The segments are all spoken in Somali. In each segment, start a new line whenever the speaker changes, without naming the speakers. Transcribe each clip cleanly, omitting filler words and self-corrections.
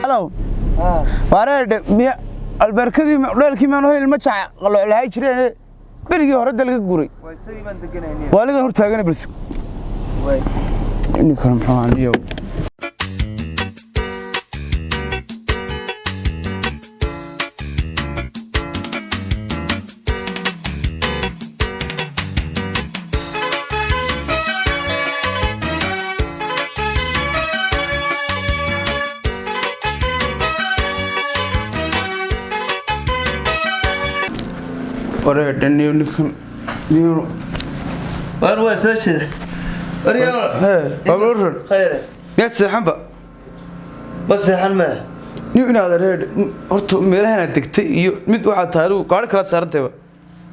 هلو وارد مي البركدي دولكي ما نو هيل ما جاع قلو لهي جيرeen بريغي hore dalka guuray
way say baan deganayeen
waliga hor taagan bal
way
inni kala maxaan iyo وريد اني نيو
وين سويت وريال
بابلور
خير
يا سحبه
بس حنمه
نيو ان هذا ريد horto meelahan aad degtay iyo mid waxa taaro qaar kala saarantayba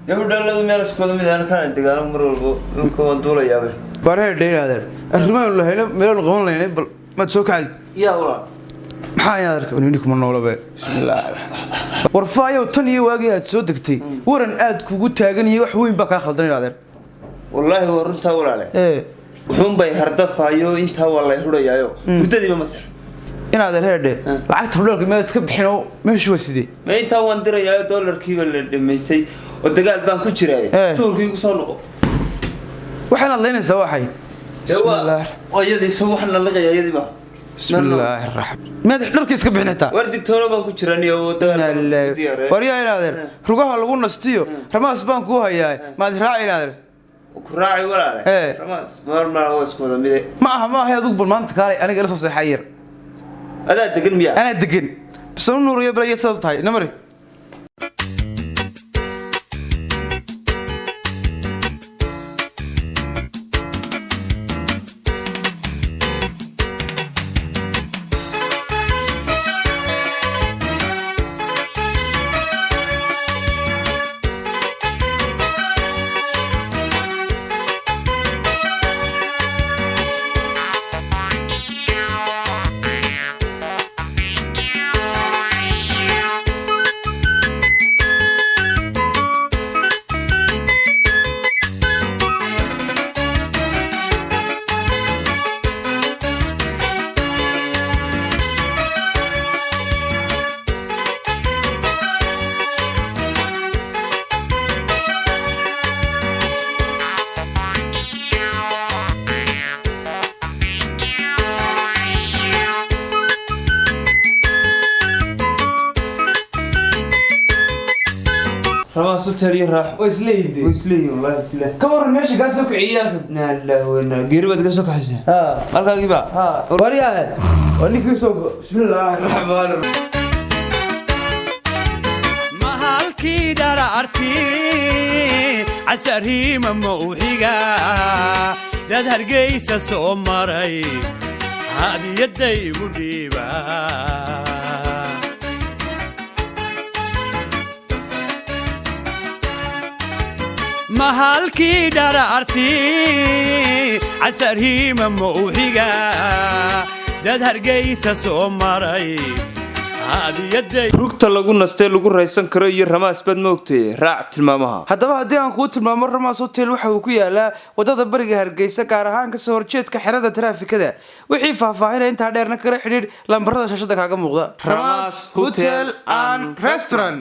gabadhaladu meel isku mid aan ka degaano mar walba ninka waan duulayaabay
bareed dheeraad arrimaha la hayna meel qaban lahayn bal ma soo kacay
yaa wala
maxaa yaad arkay inuu kuma noolabe bismillaah warfaayo tan iyo waagi aad soo degtay waran aad kugu taagan iyo wax weyn ba ka khaldan ilaadeer
wallahi waa runta walaale wuxuun bay hardafaayo inta wala hurayaayo hurdadiiba masax
inaad reede lacagta dollarka meed ka bixino meeshu waa sidee
ma inta waan dirayaayo dollarkiiba la dhimaysay oo dagaal baan ku jiray toorkii ku soo noqo
waxaan leeynaysaa waxay bismillaah
ayadii soo waxna la qayayadiiba
bismillaah arrahmaan meed dharkiis ka bixinaytaa
war digtoono baan ku jiraniyo oo dagaal
wariyaa inaadeer rugaha lagu nastiyo ramaas baan ku hayaa maad raaci inaadeer
ku raaci walaale ramaas ma oo isku wada mid
ma aha adigu bal maanta kaalay aniga la soo saxayir
أنا دقن مياه
أنا دقن بس النور يبرى يصوت هاي نمري
رماس وتري راح ويسلي والله بالله
كبر ماشي قاسوك عيالك
لا لا وين قريبة قاسوك حسن مالك قيبا
وريال ونيك يسوق بسم الله الرحمن الرحيم
مهالكي دار ارتي عسرهي مموحيقا داد هرقيسة سومري هذه يدي مديبا مهالكي دار ارتي عسرهي مموحيقا داد هرقيسة سومري
rugta lagu nastay lagu raysan karo iyo ramaas bad moogtay raac tilmaamaha
haddaba haddii aan ku tilmaamo Ramaas Hotel waxa uu ku yaalaa wadada bariga Hargeysa gaar ahaan ka soo horjeedka xirada traafikada wixii faahfaahinaya inta dheerna kala xiriir lambarada shashada kaaga muuqda Ramaas Hotel and Restaurant